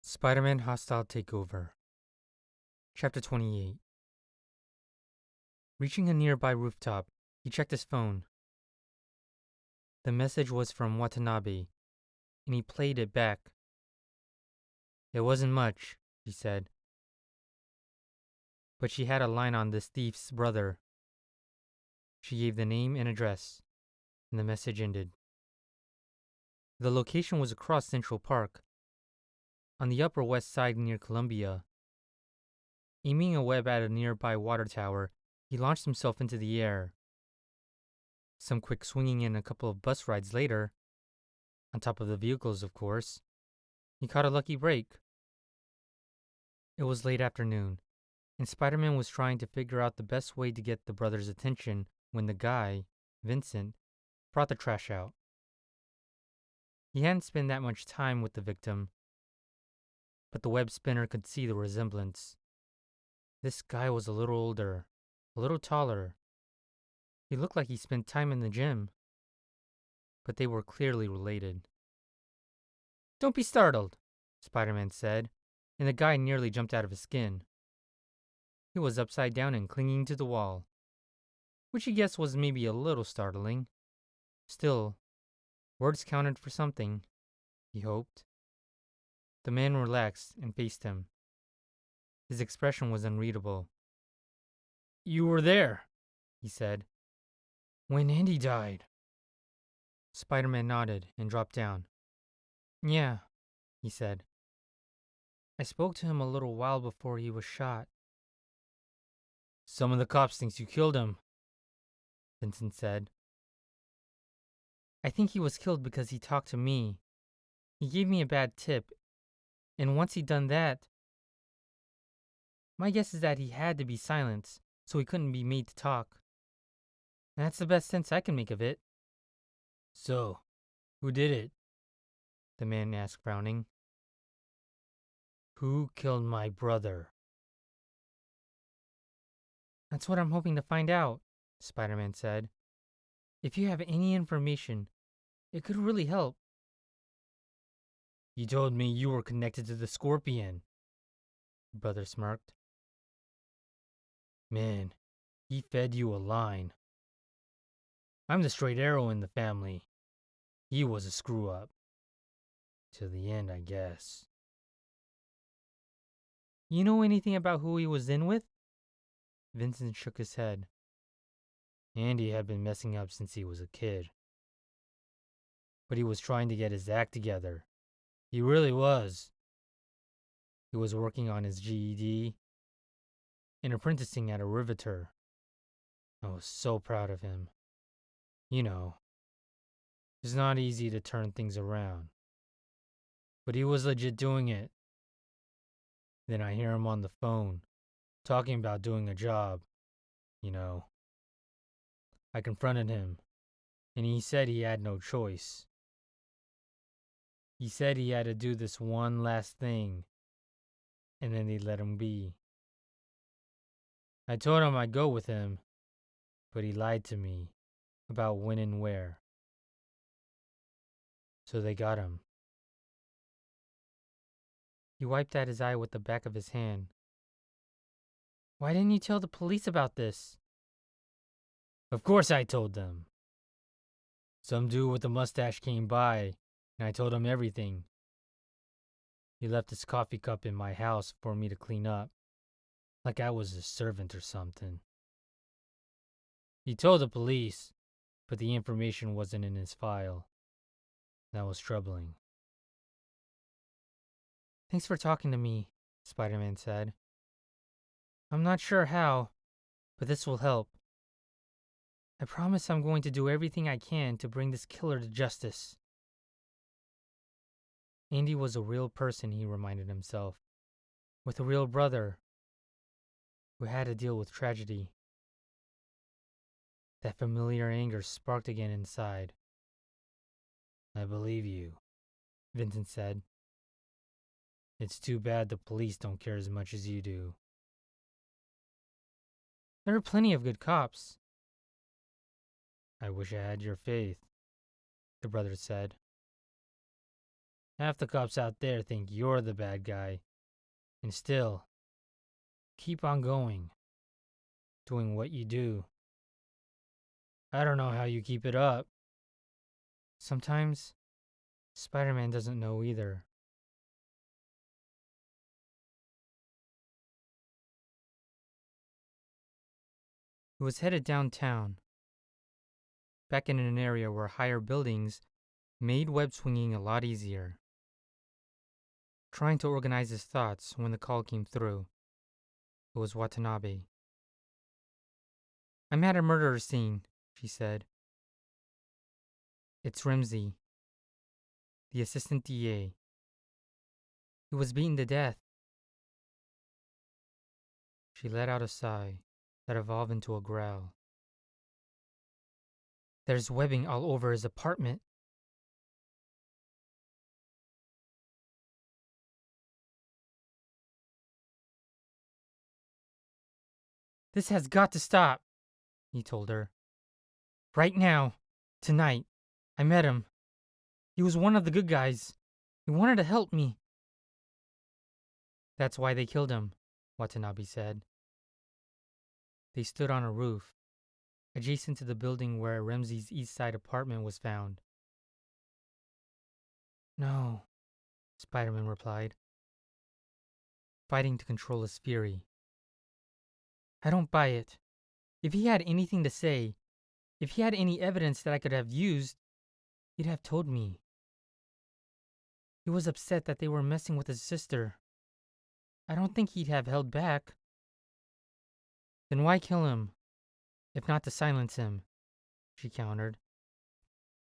Spider-Man Hostile Takeover. Chapter 28. Reaching a nearby rooftop, he checked his phone. The message was from Watanabe, and he played it back. It wasn't much, she said. But she had a line on this thief's brother. She gave the name and address, and the message ended. The location was across Central Park, on the Upper West Side near Columbia. Aiming a web at a nearby water tower, he launched himself into the air. Some quick swinging and a couple of bus rides later, on top of the vehicles, of course, he caught a lucky break. It was late afternoon, and Spider-Man was trying to figure out the best way to get the brothers' attention when the guy, Vincent, brought the trash out. He hadn't spent that much time with the victim, but the web spinner could see the resemblance. This guy was a little older, a little taller. He looked like he spent time in the gym, but they were clearly related. "Don't be startled," Spider-Man said, and the guy nearly jumped out of his skin. He was upside down and clinging to the wall, which he guessed was maybe a little startling. Still, words counted for something, he hoped. The man relaxed and faced him. His expression was unreadable. "You were there," he said, "when Andy died." Spider-Man nodded and dropped down. "Yeah," he said. "I spoke to him a little while before he was shot." "Some of the cops thinks you killed him," Vincent said. "I think he was killed because he talked to me. He gave me a bad tip, and once he'd done that, my guess is that he had to be silenced, so he couldn't be made to talk. And that's the best sense I can make of it." "So, who did it?" the man asked, frowning. "Who killed my brother?" "That's what I'm hoping to find out," Spider-Man said. "If you have any information, it could really help." "You told me you were connected to the Scorpion," the brother smirked. "Man, he fed you a line. I'm the straight arrow in the family. He was a screw-up. Till the end, I guess." "You know anything about who he was in with?" Vincent shook his head. "Andy had been messing up since he was a kid. But he was trying to get his act together. He really was. He was working on his GED and apprenticing at a riveter. I was so proud of him. You know, it's not easy to turn things around. But he was legit doing it. Then I hear him on the phone, talking about doing a job, you know. I confronted him, and he said he had no choice. He said he had to do this one last thing, and then they'd let him be. I told him I'd go with him, but he lied to me about when and where. So they got him." He wiped at his eye with the back of his hand. "Why didn't you tell the police about this?" "Of course I told them. Some dude with a mustache came by, and I told him everything. He left his coffee cup in my house for me to clean up, like I was his servant or something. He told the police, but the information wasn't in his file. That was troubling." "Thanks for talking to me," Spider-Man said. "I'm not sure how, but this will help. I promise I'm going to do everything I can to bring this killer to justice." Andy was a real person, he reminded himself, with a real brother who had to deal with tragedy. That familiar anger sparked again inside. "I believe you," Vincent said. "It's too bad the police don't care as much as you do." "There are plenty of good cops." "I wish I had your faith," the brother said. Half the cops out there think you're the bad guy. And still, keep on going, doing what you do. I don't know how you keep it up. Sometimes, Spider-Man doesn't know either. He was headed downtown, back in an area where higher buildings made web swinging a lot easier. Trying to organize his thoughts when the call came through. It was Watanabe. I'm at a murder scene, she said. It's Ramsey, the assistant DA. He was beaten to death. She let out a sigh that evolved into a growl. There's webbing all over his apartment. This has got to stop, he told her. Right now. Tonight. I met him. He was one of the good guys. He wanted to help me. That's why they killed him, Watanabe said. They stood on a roof, adjacent to the building where Ramsey's East Side apartment was found. No, Spider-Man replied, fighting to control his fury. I don't buy it. If he had anything to say, if he had any evidence that I could have used, he'd have told me. He was upset that they were messing with his sister. I don't think he'd have held back. Then why kill him, if not to silence him? She countered.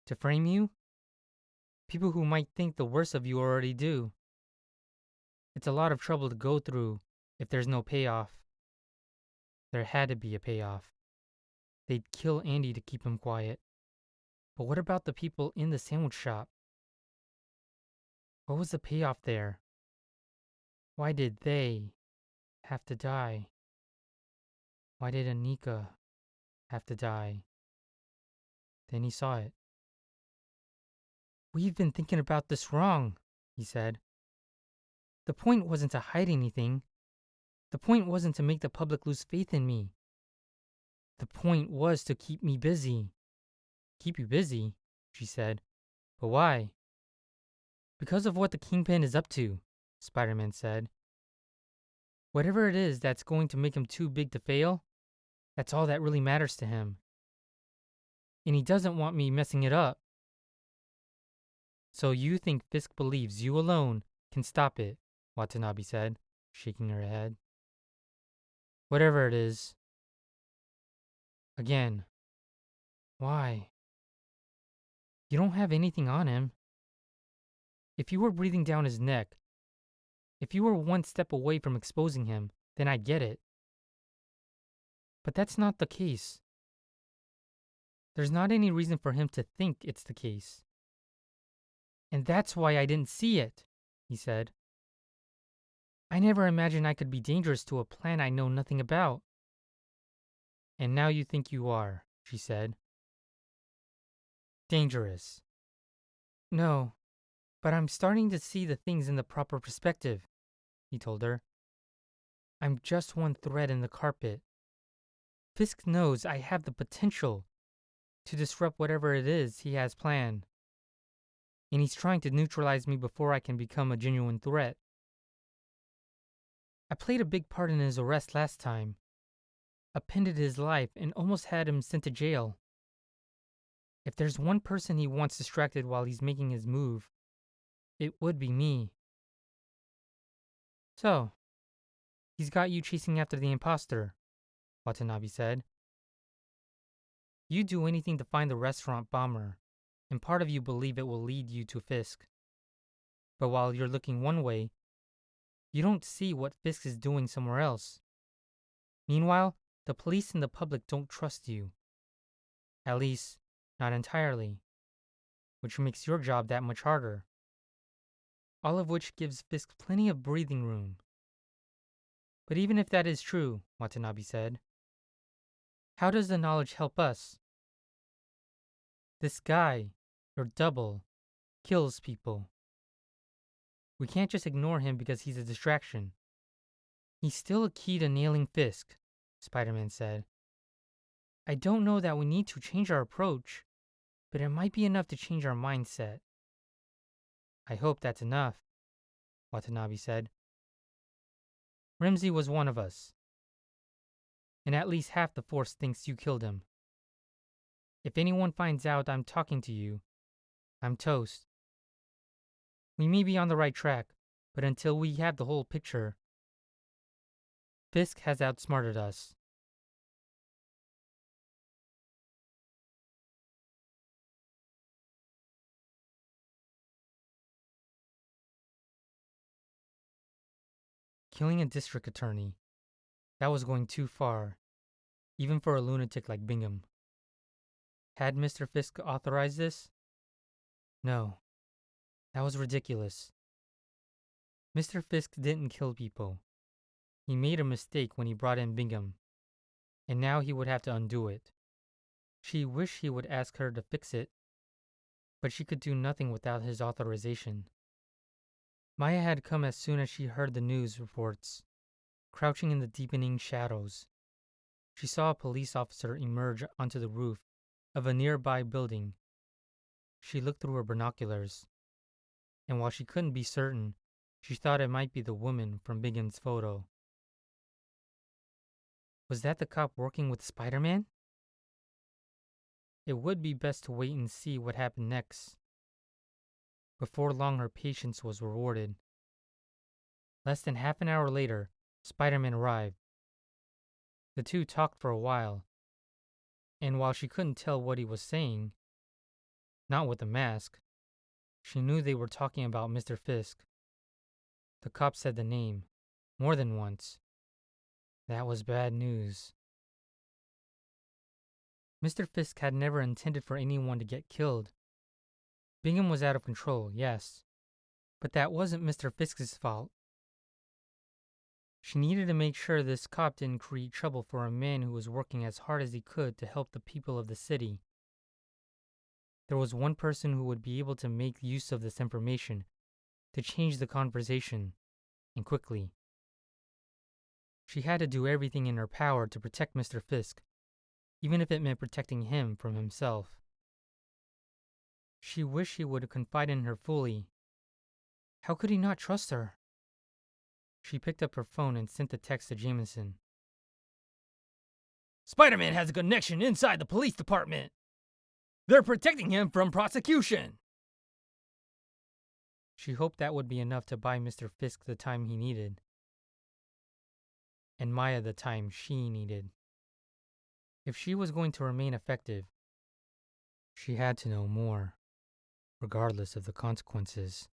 To frame you? People who might think the worst of you already do. It's a lot of trouble to go through if there's no payoff. There had to be a payoff. They'd kill Andy to keep him quiet. But what about the people in the sandwich shop? What was the payoff there? Why did they have to die? Why did Anika have to die? Then he saw it. We've been thinking about this wrong, he said. The point wasn't to hide anything. The point wasn't to make the public lose faith in me. The point was to keep me busy. Keep you busy, she said. But why? Because of what the Kingpin is up to, Spider-Man said. Whatever it is that's going to make him too big to fail, that's all that really matters to him. And he doesn't want me messing it up. So you think Fisk believes you alone can stop it, Watanabe said, shaking her head. Whatever it is. Again. Why? You don't have anything on him. If you were breathing down his neck, if you were one step away from exposing him, then I'd get it. But that's not the case. There's not any reason for him to think it's the case. And that's why I didn't see it, he said. I never imagined I could be dangerous to a plan I know nothing about. And now you think you are, she said. Dangerous. No, but I'm starting to see the things in the proper perspective, he told her. I'm just one thread in the carpet. Fisk knows I have the potential to disrupt whatever it is he has planned. And he's trying to neutralize me before I can become a genuine threat. I played a big part in his arrest last time. Upended his life and almost had him sent to jail. If there's one person he wants distracted while he's making his move, it would be me. So, he's got you chasing after the imposter, Watanabe said. You'd do anything to find the restaurant bomber, and part of you believe it will lead you to Fisk. But while you're looking one way, you don't see what Fisk is doing somewhere else. Meanwhile, the police and the public don't trust you. At least, not entirely. Which makes your job that much harder. All of which gives Fisk plenty of breathing room. But even if that is true, Watanabe said, how does the knowledge help us? This guy, your double, kills people. We can't just ignore him because he's a distraction. He's still a key to nailing Fisk, Spider-Man said. I don't know that we need to change our approach, but it might be enough to change our mindset. I hope that's enough, Watanabe said. Rimsey was one of us, and at least half the force thinks you killed him. If anyone finds out I'm talking to you, I'm toast. We may be on the right track, but until we have the whole picture, Fisk has outsmarted us. Killing a district attorney. That was going too far, even for a lunatic like Bingham. Had Mr. Fisk authorized this? No. That was ridiculous. Mr. Fisk didn't kill people. He made a mistake when he brought in Bingham, and now he would have to undo it. She wished he would ask her to fix it, but she could do nothing without his authorization. Maya had come as soon as she heard the news reports. Crouching in the deepening shadows, she saw a police officer emerge onto the roof of a nearby building. She looked through her binoculars, and while she couldn't be certain, she thought it might be the woman from Bingham's photo. Was that the cop working with Spider-Man? It would be best to wait and see what happened next. Before long, her patience was rewarded. Less than half an hour later, Spider-Man arrived. The two talked for a while, and while she couldn't tell what he was saying, not with the mask, she knew they were talking about Mr. Fisk. The cop said the name, more than once. That was bad news. Mr. Fisk had never intended for anyone to get killed. Bingham was out of control, yes, but that wasn't Mr. Fisk's fault. She needed to make sure this cop didn't create trouble for a man who was working as hard as he could to help the people of the city. There was one person who would be able to make use of this information to change the conversation, and quickly. She had to do everything in her power to protect Mr. Fisk, even if it meant protecting him from himself. She wished he would confide in her fully. How could he not trust her? She picked up her phone and sent the text to Jameson. Spider-Man has a connection inside the police department. They're protecting him from prosecution. She hoped that would be enough to buy Mr. Fisk the time he needed, and Maya the time she needed. If she was going to remain effective, she had to know more, regardless of the consequences.